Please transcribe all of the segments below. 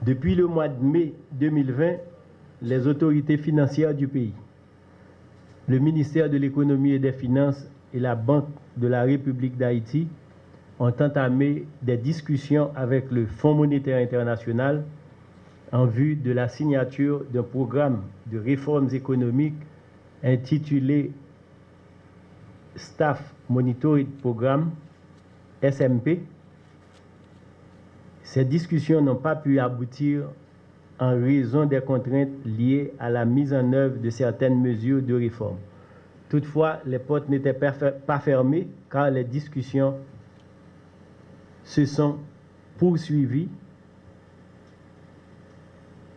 Depuis le mois de mai 2020, les autorités financières du pays, le ministère de l'Économie et des Finances et la Banque de la République d'Haïti ont entamé des discussions avec le Fonds monétaire international en vue de la signature d'un programme de réformes économiques intitulé Staff Monitoring Programme, SMP. Ces discussions n'ont pas pu aboutir en raison des contraintes liées à la mise en œuvre de certaines mesures de réforme. Toutefois, les portes n'étaient pas fermées car les discussions se sont poursuivies.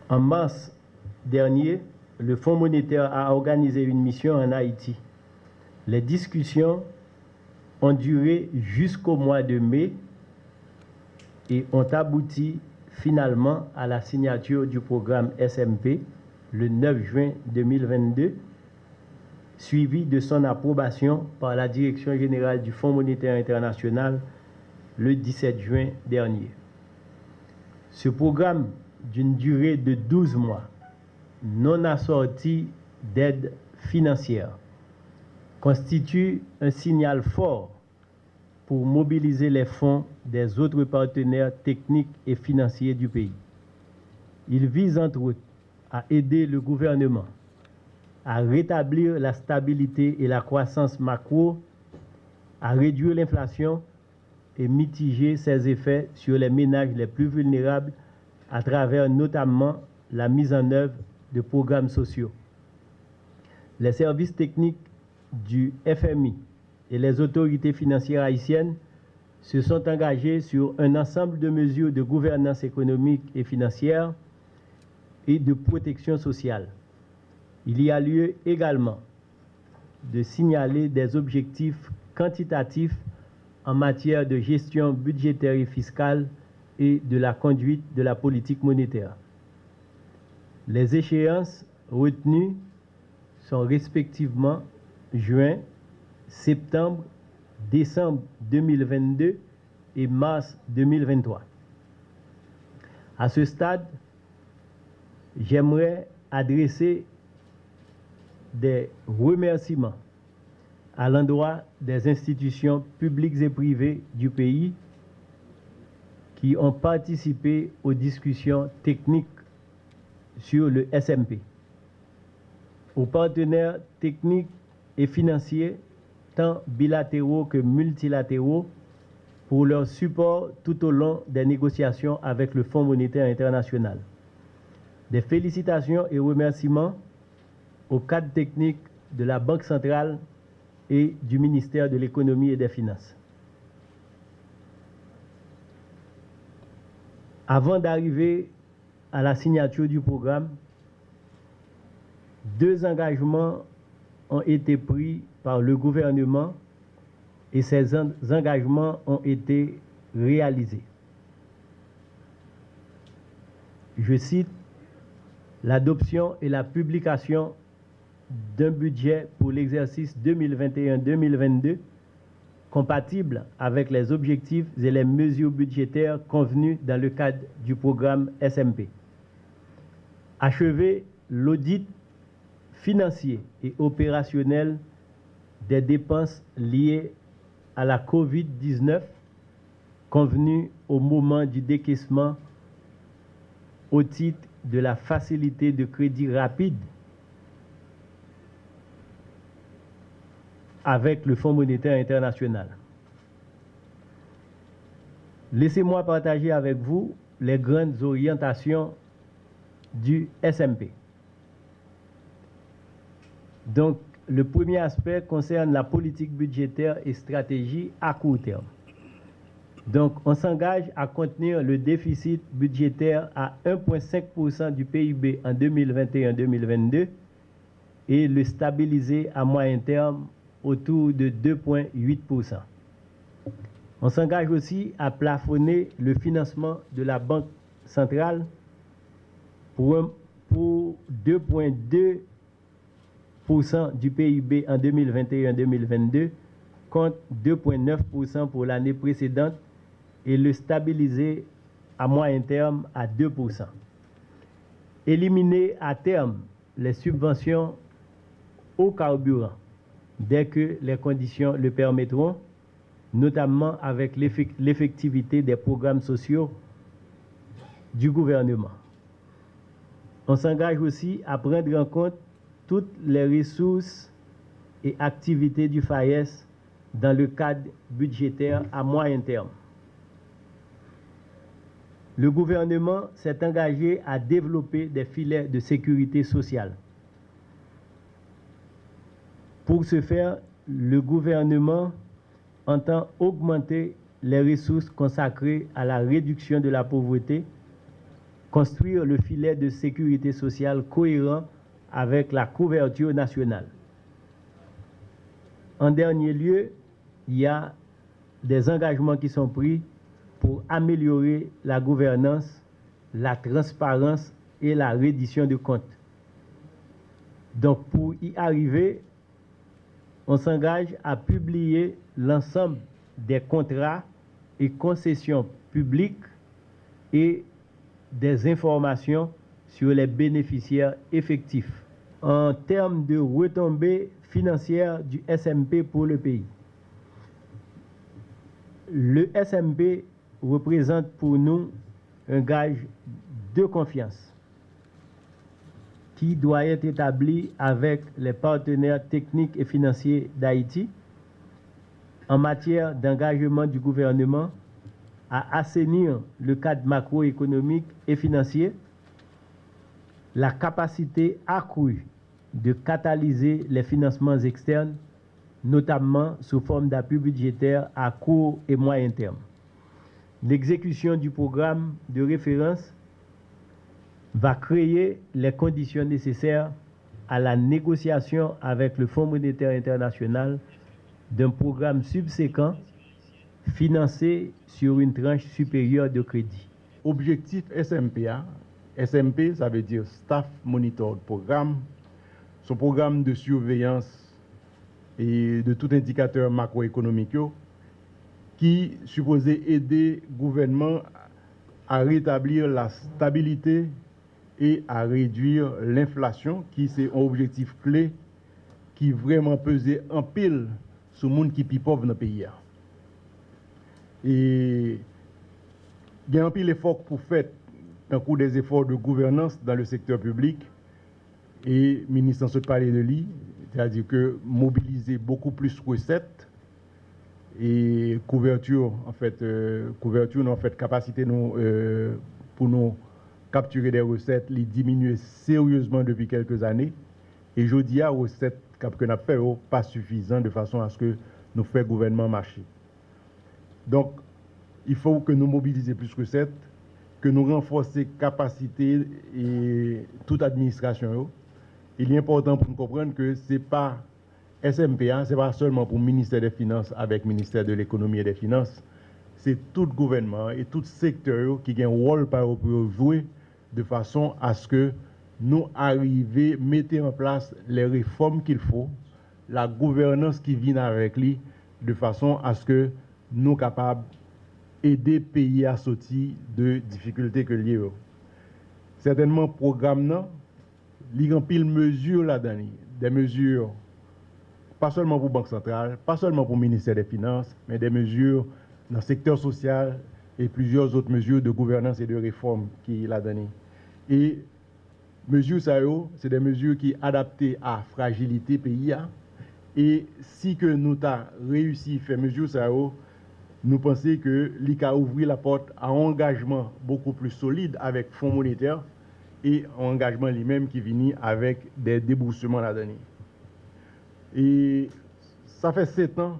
En mars dernier, le Fonds monétaire a organisé une mission en Haïti. Les discussions ont duré jusqu'au mois de mai et ont abouti finalement à la signature du programme SMP le 9 juin 2022, suivi de son approbation par la Direction générale du Fonds monétaire international le 17 juin dernier. Ce programme d'une durée de 12 mois, non assorti d'aide financière, constitue un signal fort pour mobiliser les fonds des autres partenaires techniques et financiers du pays. Il vise entre autres à aider le gouvernement à rétablir la stabilité et la croissance macro, à réduire l'inflation et mitiger ses effets sur les ménages les plus vulnérables à travers notamment la mise en œuvre de programmes sociaux. Les services techniques du FMI et les autorités financières haïtiennes se sont engagés sur un ensemble de mesures de gouvernance économique et financière et de protection sociale. Il y a lieu également de signaler des objectifs quantitatifs en matière de gestion budgétaire et fiscale et de la conduite de la politique monétaire. Les échéances retenues sont respectivement juin, septembre, décembre 2022 et mars 2023. À ce stade, j'aimerais adresser des remerciements à l'endroit des institutions publiques et privées du pays qui ont participé aux discussions techniques sur le SMP, aux partenaires techniques et financiers, tant bilatéraux que multilatéraux, pour leur support tout au long des négociations avec le Fonds monétaire international. Des félicitations et remerciements au cadre technique de la Banque centrale et du ministère de l'Économie et des Finances. Avant d'arriver à la signature du programme, 2 engagements ont été pris par le gouvernement et ces engagements ont été réalisés. Je cite l'adoption et la publication d'un budget pour l'exercice 2021-2022 compatible avec les objectifs et les mesures budgétaires convenues dans le cadre du programme SMP. Achever l'audit financier et opérationnel des dépenses liées à la COVID-19 convenu au moment du décaissement au titre de la facilité de crédit rapide avec le Fonds monétaire international. Laissez-moi partager avec vous les grandes orientations du SMP. Donc, le premier aspect concerne la politique budgétaire et stratégie à court terme. Donc, on s'engage à contenir le déficit budgétaire à 1,5% du PIB en 2021-2022 et le stabiliser à moyen terme autour de 2,8%. On s'engage aussi à plafonner le financement de la Banque centrale pour 2,2% du PIB en 2021-2022 contre 2,9% pour l'année précédente et le stabiliser à moyen terme à 2%. Éliminer à terme les subventions au carburant dès que les conditions le permettront, notamment avec l'effectivité des programmes sociaux du gouvernement. On s'engage aussi à prendre en compte toutes les ressources et activités du FAES dans le cadre budgétaire à moyen terme. Le gouvernement s'est engagé à développer des filets de sécurité sociale. Pour ce faire, le gouvernement entend augmenter les ressources consacrées à la réduction de la pauvreté, construire le filet de sécurité sociale cohérent avec la couverture nationale. En dernier lieu, il y a des engagements qui sont pris pour améliorer la gouvernance, la transparence et la reddition de comptes. Donc, pour y arriver, on s'engage à publier l'ensemble des contrats et concessions publiques et des informations sur les bénéficiaires effectifs. En termes de retombées financières du SMP pour le pays, le SMP représente pour nous un gage de confiance qui doit être établi avec les partenaires techniques et financiers d'Haïti en matière d'engagement du gouvernement à assainir le cadre macroéconomique et financier, la capacité accrue de catalyser les financements externes, notamment sous forme d'appui budgétaire à court et moyen terme. L'exécution du programme de référence va créer les conditions nécessaires à la négociation avec le Fonds monétaire international d'un programme subséquent financé sur une tranche supérieure de crédit. Objectif SMPA, SMP ça veut dire Staff Monitored Programme, son programme de surveillance et de tout indicateur macroéconomique qui supposait aider le gouvernement à rétablir la stabilité et à réduire l'inflation, qui c'est un objectif clé qui vraiment pesait en pile sur le monde qui est pauvre dans le pays. Et il y a un pile d'efforts pour faire un coup des efforts de gouvernance dans le secteur public. Et le ministre en parler de lui, c'est-à-dire que mobiliser beaucoup plus recettes et couverture, en fait, capacité nous, pour nous capturer des recettes, les diminuer sérieusement depuis quelques années. Et je dis à recettes que nous avons fait pas suffisant de façon à ce que nous fassions gouvernement marcher. Donc, il faut que nous mobilisions plus de recettes, que nous renforcions capacités et toute administration. Il est important pour nous comprendre que ce n'est pas SMPA, ce n'est pas seulement pour le ministère des Finances avec le ministère de l'Économie et des Finances, c'est tout le gouvernement et tout secteur qui a un rôle pour jouer de façon à ce que nous arrivions à mettre en place les réformes qu'il faut, la gouvernance qui vient avec lui, de façon à ce que nous soyons capables d'aider le pays à sortir de difficultés que liées. Certainement, le programme, il y a pile mesures là-dedans, des mesures pas seulement pour la Banque centrale, pas seulement pour le ministère des Finances, mais des mesures dans le secteur social et plusieurs autres mesures de gouvernance et de réforme qui l'a donné. Et mesures ça, c'est des mesures qui sont adaptées à la fragilité pays. Et si que nous avons réussi à faire mesures ça, nous pensons que l'ICA ouvre la porte à un engagement beaucoup plus solide avec le Fonds monétaire et un engagement lui-même qui vient avec des déboursements là-dedans. Et ça fait 7 ans,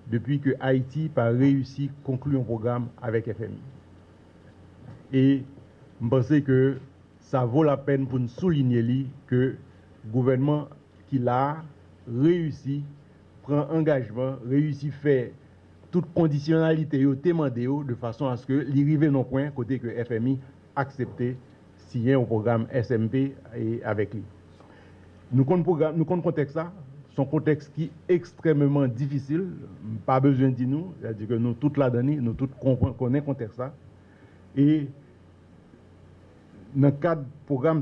depuis que Haïti a réussi à conclure un programme avec FMI. Et je pense que ça vaut la peine pour nous souligner que le gouvernement qui l'a réussi, prend engagement, réussi à faire toute conditionnalité de façon à ce que l'arrivée non point côté que FMI accepte signer un programme SMP et avec lui. Nous connaissons le contexte ça, son contexte qui est extrêmement difficile, pas besoin de nous, c'est-à-dire que nous tous là-dedans, nous tous connaissons le contexte ça. Et dans le cadre du programme,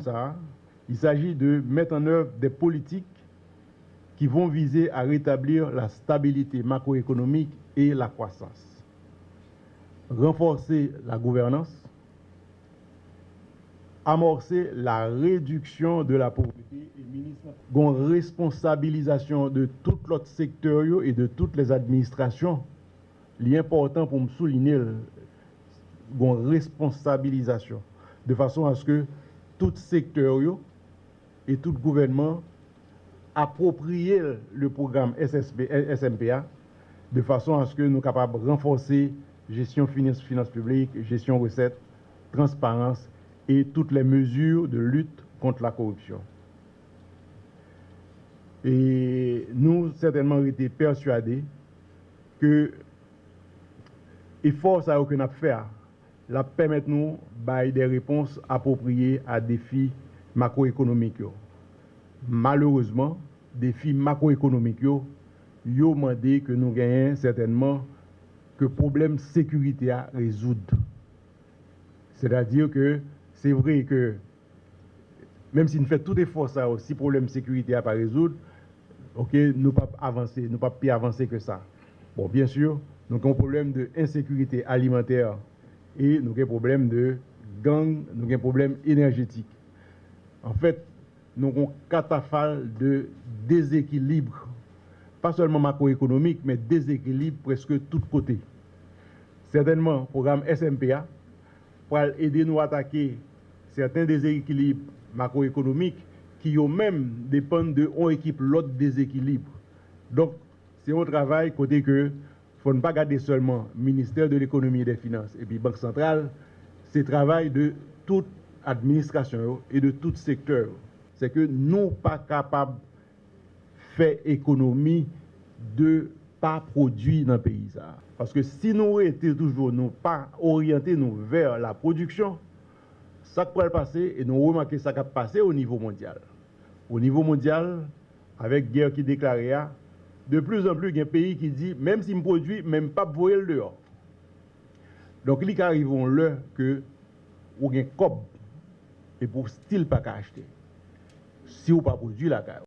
il s'agit de mettre en œuvre des politiques qui vont viser à rétablir la stabilité macroéconomique et la croissance. Renforcer la gouvernance, amorcer la réduction de la pauvreté et une responsabilisation de tout l'autre secteur et de toutes les administrations. L'important pour me souligner, une responsabilisation de façon à ce que tout secteur et tout gouvernement approprient le programme SMPA de façon à ce que nous soyons capables de renforcer gestion finances publiques, gestion recettes, transparence et toutes les mesures de lutte contre la corruption. Et nous, certainement, été persuadés que l'effort que nous avons fait, la permet nous de des réponses appropriées à des défis macroéconomiques. Malheureusement, défis macroéconomiques, ils ont demandé que nous gagnions certainement que le problème de sécurité à résoudre. C'est-à-dire que c'est vrai que même si nous faisons tout effort, ça aussi, problème de sécurité à pas résoudre, ok, nous ne pouvons pas avancer, nous ne pouvons pas plus avancer que ça. Bon, bien sûr, nous avons un problème d'insécurité alimentaire et nous avons un problème de gang, nous avons un problème énergétique. En fait, nous avons un catafale de déséquilibre, pas seulement macroéconomique, mais déséquilibre presque de tous côtés. Certainement, le programme SMPA pour aider nous à attaquer certains déséquilibres macroéconomiques qui eux-mêmes dépendent de une équipe l'autre déséquilibre. Donc, c'est un travail côté que il ne faut pas garder seulement le ministère de l'économie et des finances et puis Banque centrale, c'est le travail de toute administration et de tout secteur. C'est que nous ne sommes pas capables de faire économie de pas produire dans le pays. Parce que si nous étions toujours nous pas orientés vers la production, ça pourrait passer et nous remarquons ça qui a passé au niveau mondial. Au niveau mondial, avec guerre qui déclarée, de plus en plus, il y a un pays qui dit même si je produis, même pas voyer le dehors. Donc, il arrive là que vous avez un cob et pour style pas acheter. Si vous pas produit la carte.